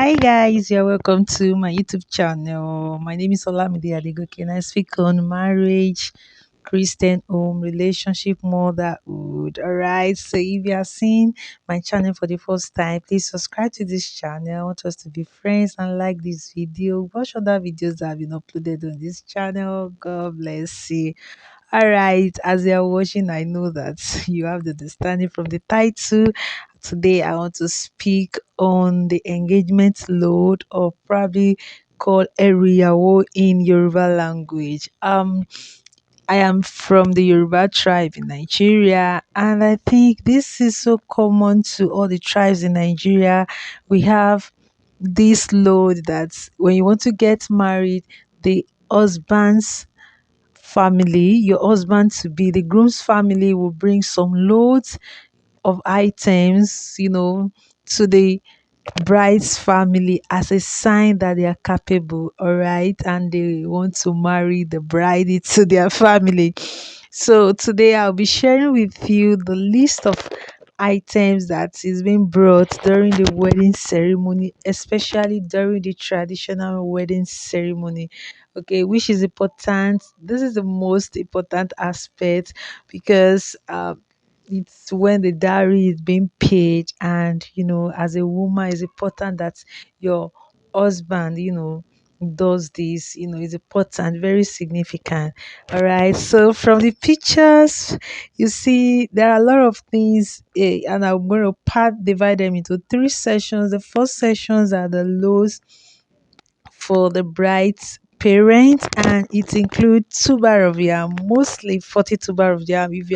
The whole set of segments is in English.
Hi guys, you're welcome to my YouTube channel. My name is Olamide Adegoke and I speak on marriage, Christian home, relationship, motherhood. Alright, so if you are seeing my channel for the first time, please subscribe to this channel. I want us to be friends and like this video. Watch other videos that have been uploaded on this channel. God bless you. All right, as you're watching, I know that you have the understanding from the title. Today, I want to speak on the engagement load, or probably called Iyawo in Yoruba language. I am from the Yoruba tribe in Nigeria, and I think this is so common to all the tribes in Nigeria. We have this load that when you want to get married, the husband's family, your husband to be, the groom's family will bring some loads of items, to the bride's family as a sign that they are capable, all right, and they want to marry the bride into their family. So today I'll be sharing with you the list of items that is being brought during the wedding ceremony, especially during the traditional wedding ceremony. Okay, which is important. This is the most important aspect because it's when the dowry is being paid, and as a woman, it's important that your husband does this. It's important, very significant. All right, so from the pictures you see there are a lot of things, and I'm going to divide them into three sessions. The first sessions are the lows for the bride's parents, and it includes tuber of yam, mostly 40 tuber of yam. If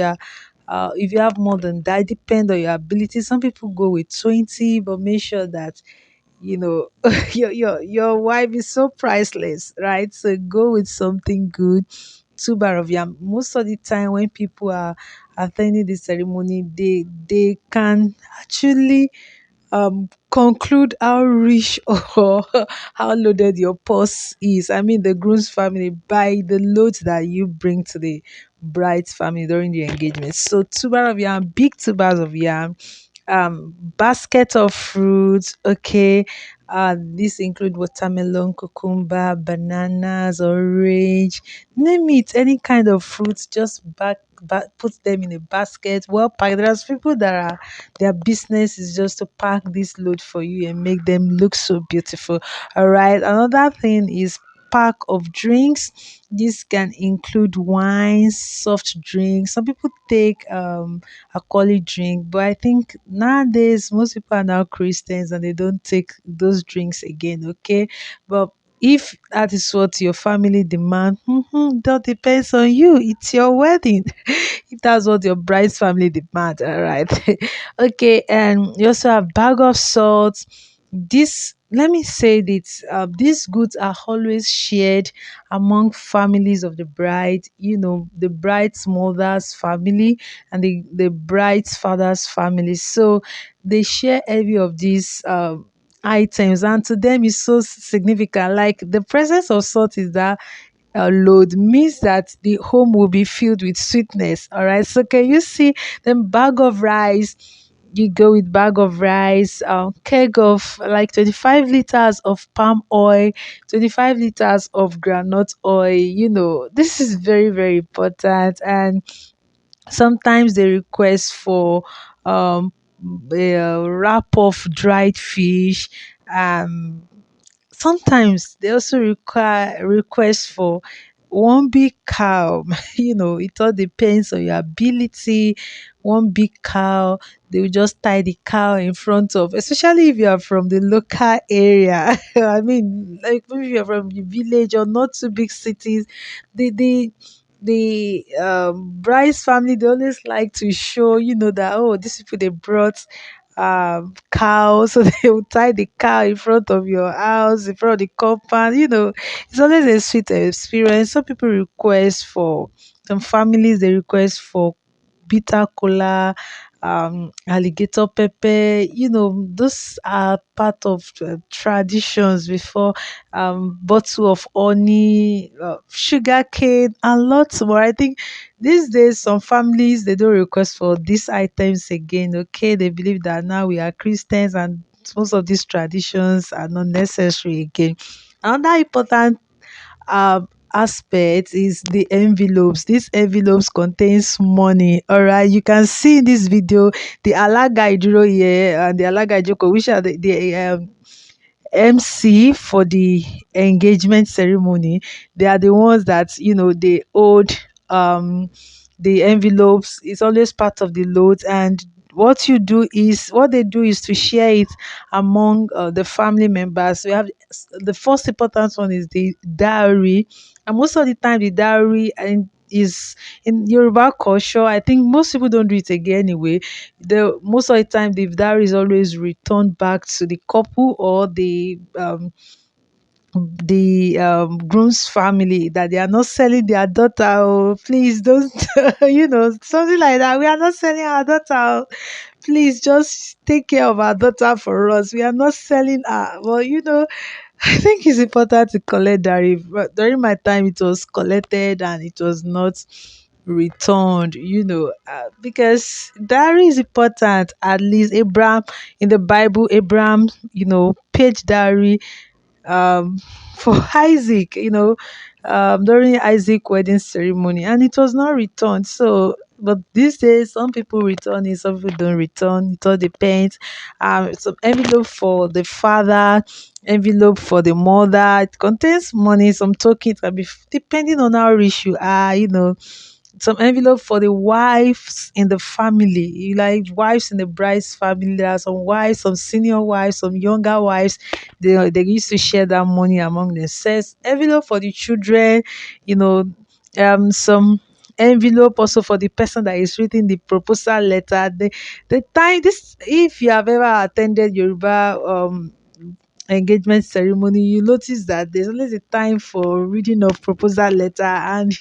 you have more than that, depend on your ability. Some people go with 20, but make sure that your wife is so priceless, right? So go with something good. Tuber of yam. Most of the time when people are attending the ceremony, they can actually conclude how rich or how loaded your purse is. I mean, the groom's family, by the load that you bring to the bride's family during the engagement. So tuber of yam, big tubers of yam, basket of fruits. Okay, this include watermelon, cucumber, bananas, orange, name it, any kind of fruits. Just put them in a basket, well packed. There's people that are, their business is just to pack this load for you and make them look so beautiful. All right, another thing is pack of drinks. This can include wines, soft drinks. Some people take alcoholic drink, but I think nowadays most people are now Christians and they don't take those drinks again. Okay, but if that is what your family demand, that depends on you. It's your wedding. If that's what your bride's family demand, all right. Okay, and you also have bag of salt. This, let me say this, these goods are always shared among families of the bride. The bride's mother's family and the bride's father's family. So they share every of these items, and to them is so significant. Like the presence of salt is that load means that the home will be filled with sweetness. All right, so can you see the bag of rice? You go with bag of rice, keg of like 25 liters of palm oil, 25 liters of groundnut oil. This is very, very important. And sometimes they request for a wrap of dried fish. Sometimes they also require request for one big cow. It all depends on your ability. One big cow, they will just tie the cow in front of, especially if you are from the local area. I mean, like maybe you're from the village or not too big cities, the bride's family, they always like to show, that, oh, these people, they brought cow, so they will tie the cow in front of your house, in front of the compound. It's always a sweet experience. Some people request for, some families, they request for bitter cola, alligator pepper. Those are part of traditions before, bottle of honey, sugar cane, and lots more. I think these days some families, they don't request for these items again. Okay, they believe that now we are Christians and most of these traditions are not necessary again. Another important aspect is the envelopes. These envelopes contains money. All right, you can see in this video the alaga iduro here and the alaga ijoko, which are the MC for the engagement ceremony. They are the ones that they hold um the envelopes. It's always part of the load, and what they do is to share it among the family members. We have the first important one is the dowry, and most of the time the dowry and is in Yoruba culture. I think most people don't do it again anyway. The most of the time the dowry is always returned back to the couple or the groom's family, that they are not selling their daughter. Oh, please don't, something like that. We are not selling our daughter. Oh. Please just take care of our daughter for us. We are not selling her. Well, I think it's important to collect dowry. But during my time, it was collected and it was not returned, because dowry is important. At least Abraham, in the Bible, Abraham, paid dowry um, for Isaac, during Isaac wedding ceremony, and it was not returned. So, but these days, some people return it, some people don't return. It all depends. Some envelope for the father, envelope for the mother. It contains money. Some tokens can be depending on how rich you are. Some envelope for the wives in the family. You like wives in the bride's family. There are some wives, some senior wives, some younger wives. They used to share that money among themselves. Envelope for the children, you know, some envelope also for the person that is reading the proposal letter. The time this, if you have ever attended Yoruba engagement ceremony, you notice that there's always a time for reading of proposal letter, and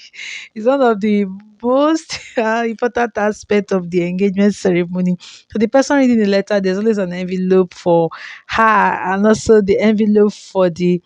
it's one of the most important aspect of the engagement ceremony. So the person reading the letter, there's always an envelope for her, and also the envelope for the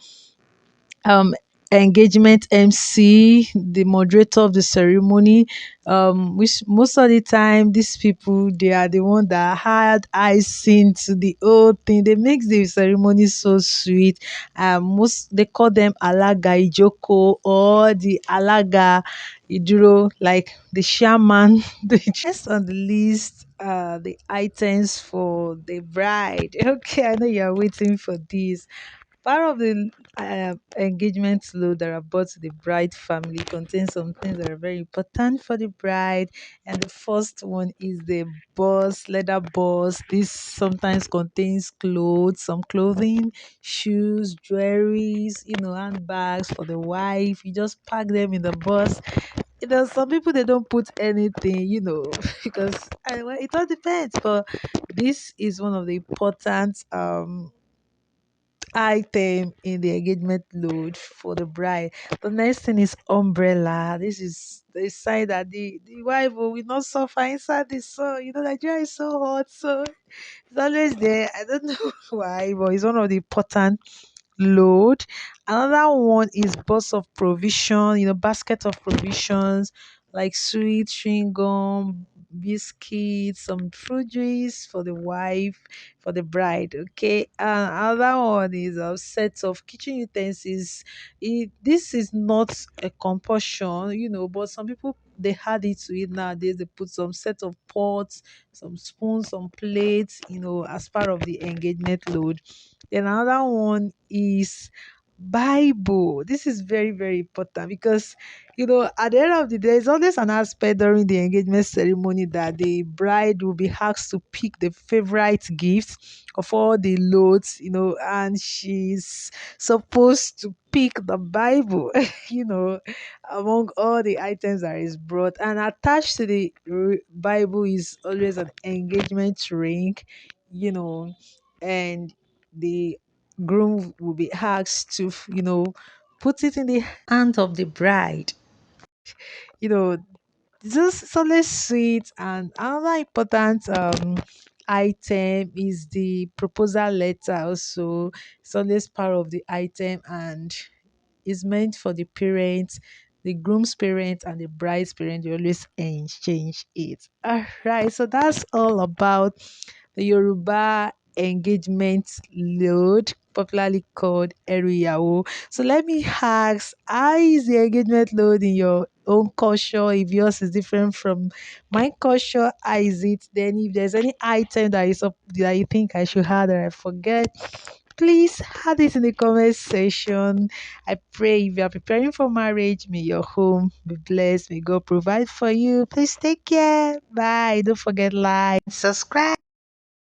um engagement MC, the moderator of the ceremony, which most of the time these people, they are the one that had icing to the whole thing. They make the ceremony so sweet. Most they call them alaga ijoko or the alaga iduro, like the shaman. Next on the list, the items for the bride. Okay, I know you're waiting for this. Part of the engagement load that are brought to the bride family contains some things that are very important for the bride. And the first one is the boss, leather boss. This sometimes contains clothes, some clothing, shoes, jewelries, handbags for the wife. You just pack them in the bus. Some people they don't put anything, because well, it all depends. But this is one of the important item in the engagement load for the bride. The next thing is umbrella. This is the sign that the wife will not suffer inside the sun. Nigeria is so hot, so it's always there. I don't know why, but it's one of the important load. Another one is box of provision, basket of provisions like sweet, chewing gum, biscuits, some fruit juice for the wife, for the bride. Okay. And another one is a set of kitchen utensils. This is not a compulsion, but some people they add it to it nowadays. They put some set of pots, some spoons, some plates, as part of the engagement load. Then another one is Bible. This is very, very important because at the end of the day, there's always an aspect during the engagement ceremony that the bride will be asked to pick the favorite gifts of all the loads, and she's supposed to pick the Bible, you know, among all the items that is brought. And attached to the Bible is always an engagement ring, you know, and the groom will be asked to, put it in the hand of the bride. You know, just it's always sweet. And another important item is the proposal letter. Also, it's always part of the item and is meant for the parents, the groom's parents, and the bride's parents. They always exchange it. All right, so that's all about the Yoruba engagement load, popularly called Iyawo. So let me ask, how is the engagement load in your own culture? If yours is different from my culture, how is it? Then if there's any item that is up that you think I should have that I forget, please add it in the comment section. I pray if you are preparing for marriage, may your home be blessed. May God provide for you. Please take care. Bye. Don't forget like, subscribe.